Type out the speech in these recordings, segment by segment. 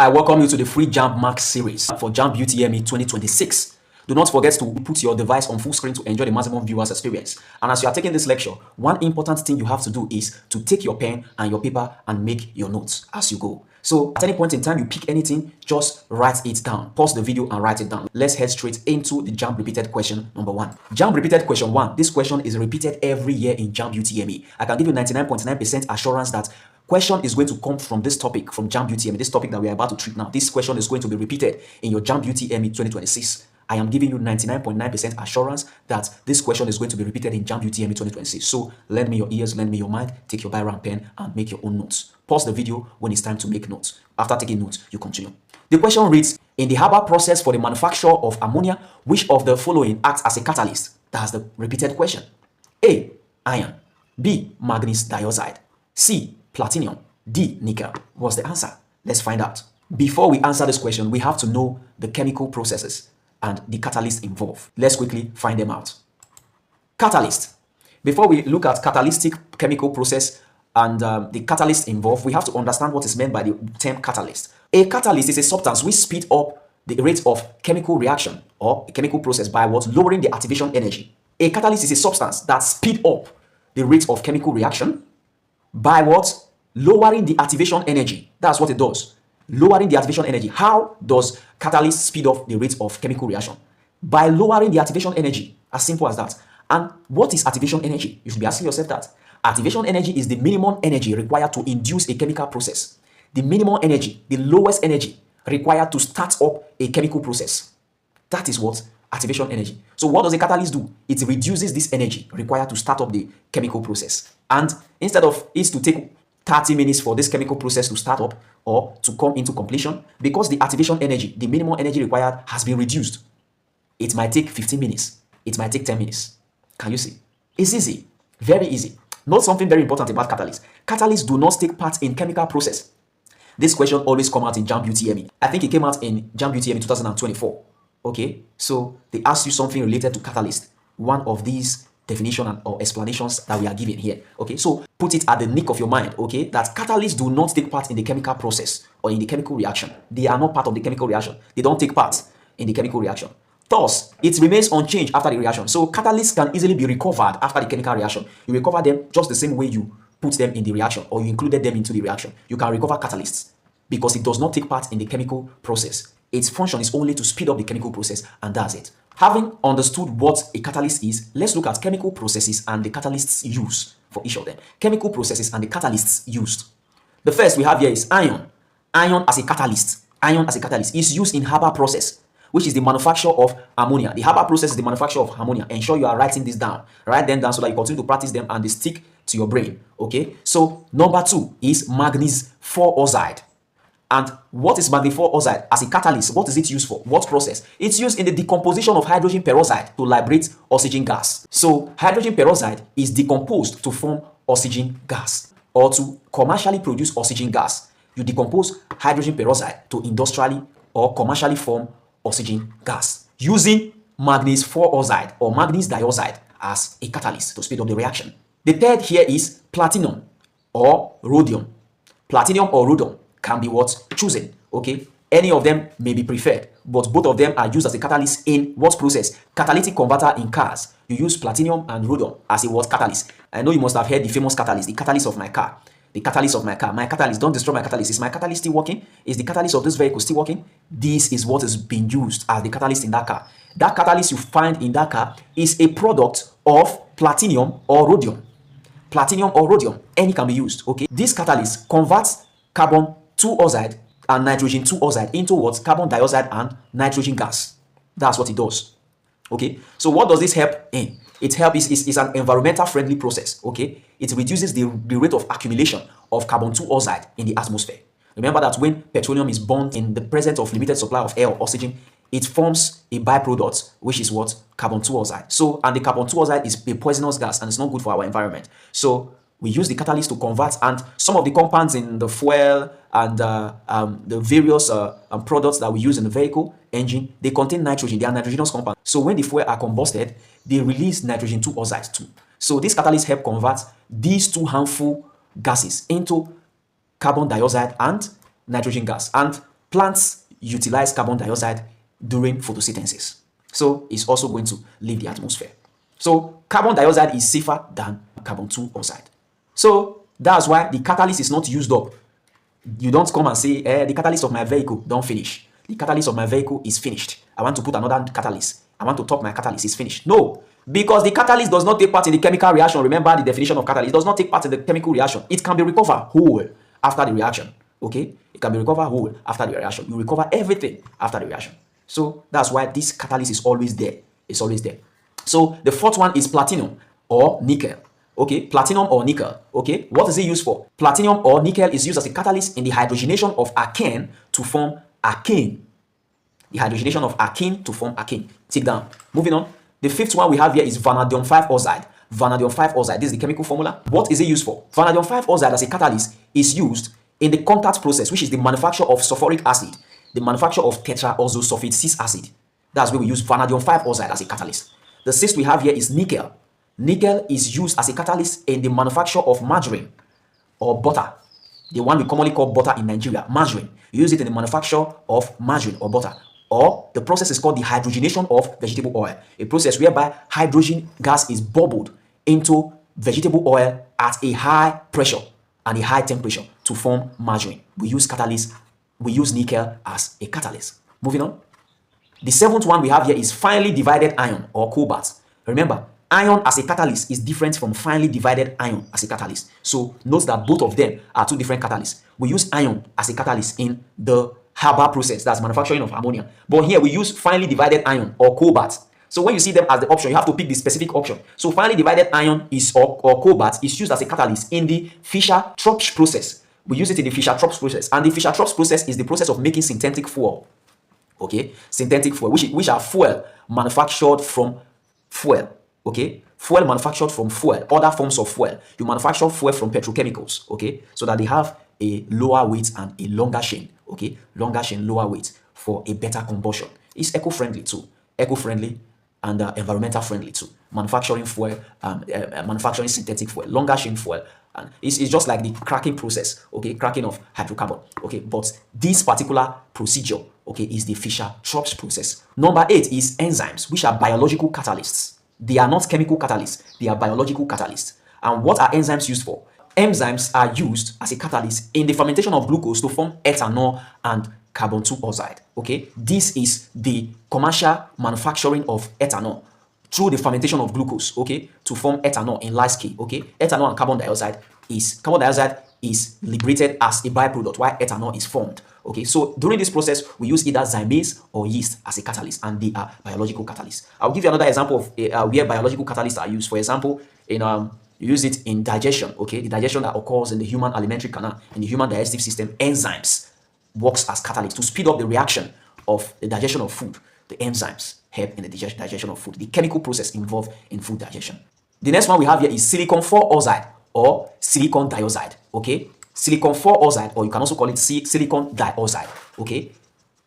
I welcome you to the free Jamb Mark series for Jamb UTME 2026. Do not forget to put your device on full screen to enjoy the maximum viewers experience. And as you are taking this lecture, one important thing you have to do is to take your pen and your paper and make your notes as you go. So at any point in time you pick anything, just write it down. Pause the video and write it down. Let's head straight into the Jamb repeated question number 1. Jamb repeated question 1. This question is repeated every year in Jamb UTME. I can give you 99.9% assurance that question is going to come from this topic, from Jamb UTME, this topic that we are about to treat now. This question is going to be repeated in your Jamb UTME 2026. I am giving you 99.9% assurance that this question is going to be repeated in Jamb UTME 2026. So lend me your ears, lend me your mind, take your biro and pen and make your own notes. Pause the video when it's time to make notes. After taking notes, you continue. The question reads, in the herbal process for the manufacture of ammonia, which of the following acts as a catalyst? That's the repeated question. A, iron. B, manganese dioxide. C, platinum. D, nickel. What's the answer? Let's find out. Before we answer this question, we have to know the chemical processes and the catalysts involved. Let's quickly find them out. Catalyst. Before we look at catalytic chemical process and the catalyst involved, we have to understand what is meant by the term catalyst. A catalyst is a substance which speeds up the rate of chemical reaction or a chemical process by what? Lowering the activation energy. A catalyst is a substance that speeds up the rate of chemical reaction by what? Lowering the activation energy. That's what it does. Lowering the activation energy. How does catalyst speed up the rate of chemical reaction? By lowering the activation energy. As simple as that. And what is activation energy? You should be asking yourself that. Activation energy is the minimum energy required to induce a chemical process. The minimum energy, the lowest energy required to start up a chemical process. That is what? Activation energy. So what does a catalyst do? It reduces this energy required to start up the chemical process. And instead of it to take 30 minutes for this chemical process to start up or to come into completion, because the activation energy, the minimum energy required has been reduced, it might take 15 minutes. It might take 10 minutes. Can you see? It's easy. Very easy. Note something very important about catalysts. Catalysts do not take part in chemical process. This question always comes out in Jamb UTME. I think it came out in Jamb UTME 2024. Okay, so they asked you something related to catalyst. One of these definitions or explanations that we are giving here. Okay, so put it at the nick of your mind. Okay, that catalysts do not take part in the chemical process or in the chemical reaction. They are not part of the chemical reaction. They don't take part in the chemical reaction. Thus, it remains unchanged after the reaction. So catalysts can easily be recovered after the chemical reaction. You recover them just the same way you put them in the reaction or you included them into the reaction. You can recover catalysts because it does not take part in the chemical process. Its function is only to speed up the chemical process, and that's it. Having understood what a catalyst is, let's look at chemical processes and the catalysts used for each of them. Chemical processes and the catalysts used. The first we have here is iron. Iron as a catalyst. Iron as a catalyst is used in herbal process, which is the manufacture of ammonia. The herbal process is the manufacture of ammonia. Ensure you are writing this down. Write them down so that you continue to practice them and they stick to your brain. Okay. So number 2 is manganese 4-oxide. And what is manganese 4-oxide as a catalyst? What is it used for? What process? It's used in the decomposition of hydrogen peroxide to liberate oxygen gas. So hydrogen peroxide is decomposed to form oxygen gas or to commercially produce oxygen gas. You decompose hydrogen peroxide to industrially or commercially form oxygen gas using manganese 4-oxide or manganese dioxide as a catalyst to speed up the reaction. The third here is platinum or rhodium. Platinum or rhodium can be what? Chosen. Okay, any of them may be preferred, but both of them are used as a catalyst in what process? Catalytic converter in cars. You use platinum and rhodium as a what? Catalyst. I know you must have heard the famous catalyst, the catalyst of my car. The catalyst of my car. My catalyst, don't destroy my catalyst. Is my catalyst still working? Is the catalyst of this vehicle still working? This is what is being used as the catalyst in that car. That catalyst you find in that car is a product of platinum or rhodium. Platinum or rhodium, any can be used. Okay, this catalyst converts carbon 2-oxide and nitrogen 2-oxide into what? Carbon dioxide and nitrogen gas. That's what it does. Okay, so what does this help in? It helps is an environmental friendly process. Okay, it reduces the rate of accumulation of carbon 2-oxide in the atmosphere. Remember that when petroleum is burned in the presence of limited supply of air or oxygen, it forms a byproduct, which is what? Carbon 2-oxide. So, and the carbon 2-oxide is a poisonous gas and it's not good for our environment. So we use the catalyst to convert, and some of the compounds in the fuel and the various products that we use in the vehicle engine, they contain nitrogen. They are nitrogenous compounds. So when the fuel are combusted, they release nitrogen 2-oxide too. So this catalyst help convert these two harmful gases into carbon dioxide and nitrogen gas. And Plants utilize carbon dioxide during photosynthesis. So it's also going to leave the atmosphere. So carbon dioxide is safer than carbon 2 oxide. So that's why the catalyst is not used up. You don't come and say, the catalyst of my vehicle don't finish. The catalyst of my vehicle is finished. I want to put another catalyst. I want to top my catalyst is finished. No, because the catalyst does not take part in the chemical reaction. Remember the definition of catalyst. It does not take part in the chemical reaction. It can be recovered whole after the reaction. Okay? It can be recovered whole after the reaction. You recover everything after the reaction. So that's why this catalyst is always there. It's always there. So the fourth one is platinum or nickel. Okay, platinum or nickel. Okay, what is it used for? Platinum or nickel is used as a catalyst in the hydrogenation of alkane to form alkane. The hydrogenation of alkene to form alkane. Take down. Moving on. The fifth one we have here is vanadium 5 oxide. Vanadium 5 oxide. This is the chemical formula. What is it used for? Vanadium 5 oxide as a catalyst is used in the contact process, which is the manufacture of sulfuric acid, the manufacture of tetraoxosulfate 6 acid. That's where we use vanadium 5 oxide as a catalyst. The sixth we have here is nickel. Nickel is used as a catalyst in the manufacture of margarine or butter. The one we commonly call butter in Nigeria, margarine. You use it in the manufacture of margarine or butter. Or the process is called the hydrogenation of vegetable oil, a process whereby hydrogen gas is bubbled into vegetable oil at a high pressure and a high temperature to form margarine. We use catalyst, we use nickel as a catalyst. Moving on. The seventh one we have here is finely divided iron or cobalt. Remember, iron as a catalyst is different from finely divided iron as a catalyst. So note that both of them are two different catalysts. We use iron as a catalyst in the Haber process, that's manufacturing of ammonia. But here we use finely divided iron or cobalt. So when you see them as the option, you have to pick the specific option. So finely divided iron is or cobalt is used as a catalyst in the Fischer-Tropsch process. We use it in the Fischer-Tropsch process. And the Fischer-Tropsch process is the process of making synthetic fuel. Okay, synthetic fuel, which are fuel manufactured from fuel. Okay, fuel manufactured from fuel, other forms of fuel. You manufacture fuel from petrochemicals, okay, so that they have a lower weight and a longer chain, okay, longer chain, lower weight for a better combustion. It's eco-friendly too, eco-friendly and environmental friendly too. Manufacturing fuel, manufacturing synthetic fuel, longer chain fuel, and it's just like the cracking process, okay, cracking of hydrocarbon, okay, but this particular procedure, okay, is the Fischer-Tropsch process. Number 8 is enzymes, which are biological catalysts. They are not chemical catalysts, they are biological catalysts. And what are enzymes used for? Enzymes are used as a catalyst in the fermentation of glucose to form ethanol and carbon 2 oxide. Okay, this is the commercial manufacturing of ethanol through the fermentation of glucose, okay, to form ethanol in large scale. Okay, ethanol and carbon dioxide is liberated as a byproduct while ethanol is formed. Okay, so during this process, we use either zymase or yeast as a catalyst, and they are biological catalysts. I'll give you another example of where biological catalysts are used. For example, in you use it in digestion. Okay, the digestion that occurs in the human alimentary canal, in the human digestive system, enzymes works as catalyst to speed up the reaction of the digestion of food. The enzymes help in the digestion of food, the chemical process involved in food digestion. The next one we have here is silicon 4 oxide or silicon dioxide. Okay, silicon 4 oxide, or you can also call it silicon dioxide. Okay,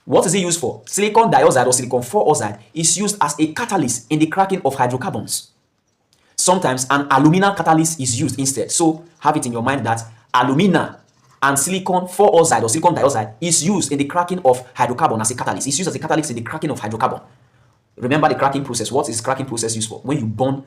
what is it used for? Silicon dioxide or silicon 4 oxide is used as a catalyst in the cracking of hydrocarbons. Sometimes an alumina catalyst is used instead. So have it in your mind that alumina and silicon 4 oxide or silicon dioxide is used in the cracking of hydrocarbon as a catalyst. It's used as a catalyst in the cracking of hydrocarbon. Remember the cracking process. What is cracking process used for? When you burn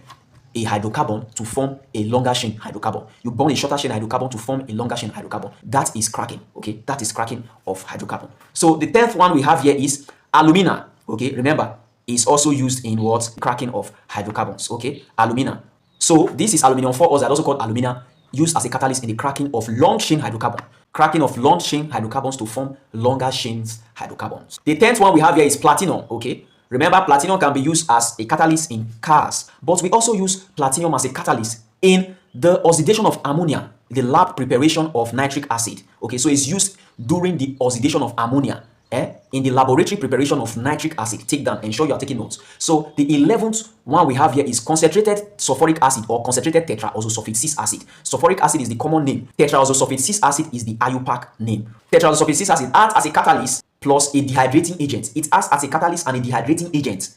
a hydrocarbon to form a longer chain hydrocarbon. You burn a shorter chain hydrocarbon to form a longer chain hydrocarbon. That is cracking. Okay, that is cracking of hydrocarbon. So the 10th one we have here is alumina. Okay, remember, is also used in what? Cracking of hydrocarbons. Okay, alumina. So this is aluminum 4 oxide, also called alumina, used as a catalyst in the cracking of long chain hydrocarbon. Cracking of long chain hydrocarbons to form longer chains hydrocarbons. The 10th one we have here is platinum. Okay, remember, platinum can be used as a catalyst in cars, but we also use platinum as a catalyst in the oxidation of ammonia, the lab preparation of nitric acid. Okay, so it's used during the oxidation of ammonia, in the laboratory preparation of nitric acid. Take down, ensure you are taking notes. So the 11th one we have here is concentrated sulfuric acid or concentrated tetraoxosulfate 6 acid. Sulfuric acid is the common name. Tetraoxosulfate 6 acid is the IUPAC name. Tetraoxosulfate 6 acid acts as a catalyst plus a dehydrating agent. It acts as a catalyst and a dehydrating agent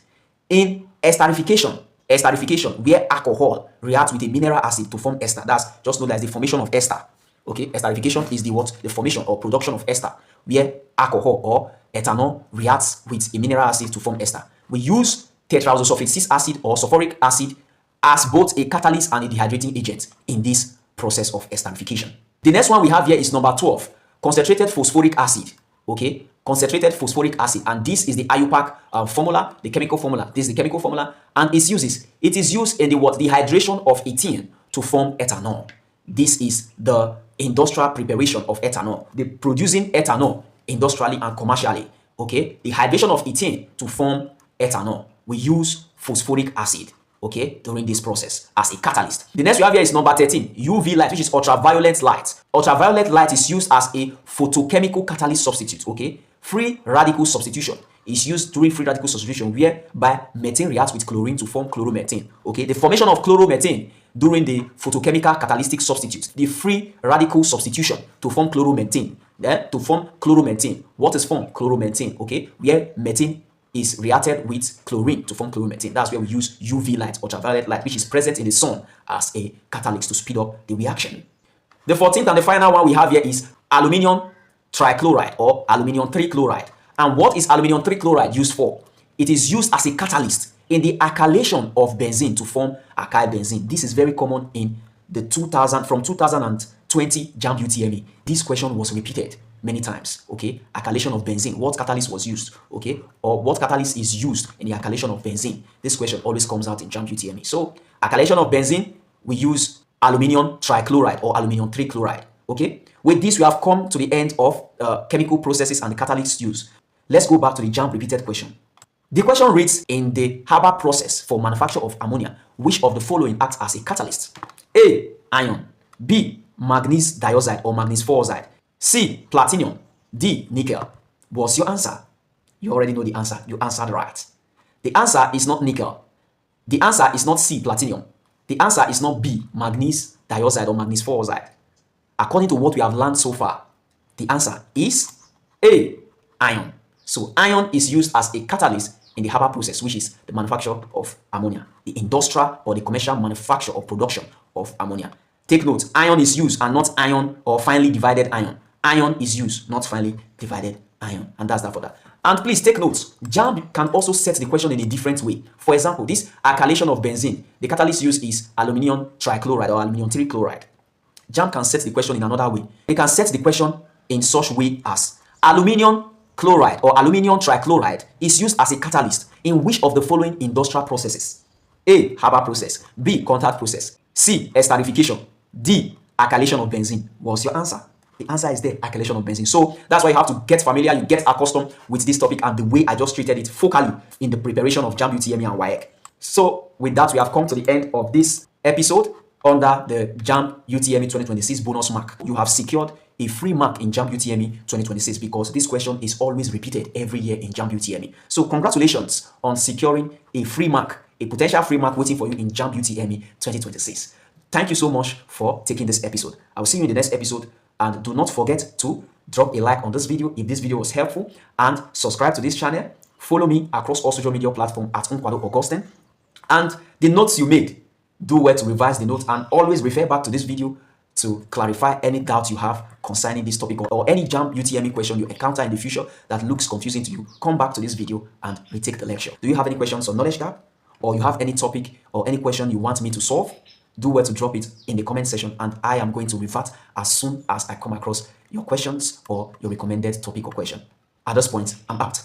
in esterification. Esterification, where alcohol reacts with a mineral acid to form ester. That's just known as the formation of ester. Okay, esterification is the what? The formation or production of ester. where alcohol or ethanol reacts with a mineral acid to form ester. We use tetraoxosulfate acid or sulfuric acid as both a catalyst and a dehydrating agent in this process of esterification. The next one we have here is number 12, concentrated phosphoric acid. Okay, concentrated phosphoric acid, and this is the IUPAC formula, the chemical formula. This is the chemical formula, and it is used in the dehydration of ethene to form ethanol. This is the industrial preparation of ethanol, the producing ethanol industrially and commercially. Okay, the hydration of ethene to form ethanol. We use phosphoric acid, okay, during this process as a catalyst. The next we have here is number 13, UV light, which is ultraviolet light. Ultraviolet light is used as a photochemical catalyst substitute, okay. Free radical substitution is used during free radical substitution whereby methane reacts with chlorine to form chloromethane, okay. The formation of chloromethane during the photochemical catalytic substitute, the free radical substitution to form chloromethane, to form chloromethane. What is formed? Chloromethane, okay, where methane is reacted with chlorine to form chloromethane. That's where we use UV light, ultraviolet light, which is present in the sun as a catalyst to speed up the reaction. The 14th and the final one we have here is aluminium trichloride or aluminium trichloride. And what is aluminium trichloride used for? It is used as a catalyst in the alkylation of benzene to form alkyl benzene. This is very common in the 2020 Jamb UTME. This question was repeated many times, okay. Alkylation of benzene, what catalyst was used, okay, or what catalyst is used in the alkylation of benzene? This question always comes out in Jamb UTME. So alkylation of benzene, we use aluminium trichloride or aluminium trichloride, okay. With this we have come to the end of chemical processes and the catalysts used. Let's go back to the Jamb repeated question. The question reads, in the Haber process for manufacture of ammonia, which of the following acts as a catalyst? A, iron. B, manganese dioxide or manganese oxide. C, platinum. D, nickel. What's your answer? You already know the answer. You answered right. The answer is not nickel. The answer is not C, platinum. The answer is not B, manganese dioxide or manganese oxide. According to what we have learned so far, the answer is A, iron. So iron is used as a catalyst in the Haber process, which is the manufacture of ammonia, the industrial or the commercial manufacture or production of ammonia. Take note, iron is used and not iron or finely divided iron. Iron is used, not finely divided iron. And that's that for that. And please take note, Jamb can also set the question in a different way. For example, this alkylation of benzene, the catalyst used is aluminium trichloride or aluminium trichloride. Jamb can set the question in another way. It can set the question in such way as aluminium chloride or aluminium trichloride is used as a catalyst in which of the following industrial processes? A, Haber process. B, contact process. C, esterification. D, alkylation of benzene. What's your answer? The answer is there, alkylation of benzene. So that's why you have to get familiar, you get accustomed with this topic and the way I just treated it focally in the preparation of Jamb UTME and WAEC. So with that, we have come to the end of this episode under the Jamb UTME 2026 bonus mark. You have secured a free mark in Jamb UTME 2026 because this question is always repeated every year in Jamb UTME. So congratulations on securing a free mark, a potential free mark waiting for you in Jamb UTME 2026. Thank you so much for taking this episode. I will see you in the next episode. And do not forget to drop a like on this video if this video was helpful, and subscribe to this channel. Follow me across all social media platforms at Nkwado Augustine. And the notes you made, do well to revise the notes and always refer back to this video to clarify any doubt you have concerning this topic or any Jamb UTME question you encounter in the future that looks confusing to you. Come back to this video and retake the lecture. Do you have any questions on knowledge gap, or you have any topic or any question you want me to solve? Do well to drop it in the comment section and I am going to revert as soon as I come across your questions or your recommended topic or question. At this point, I'm out.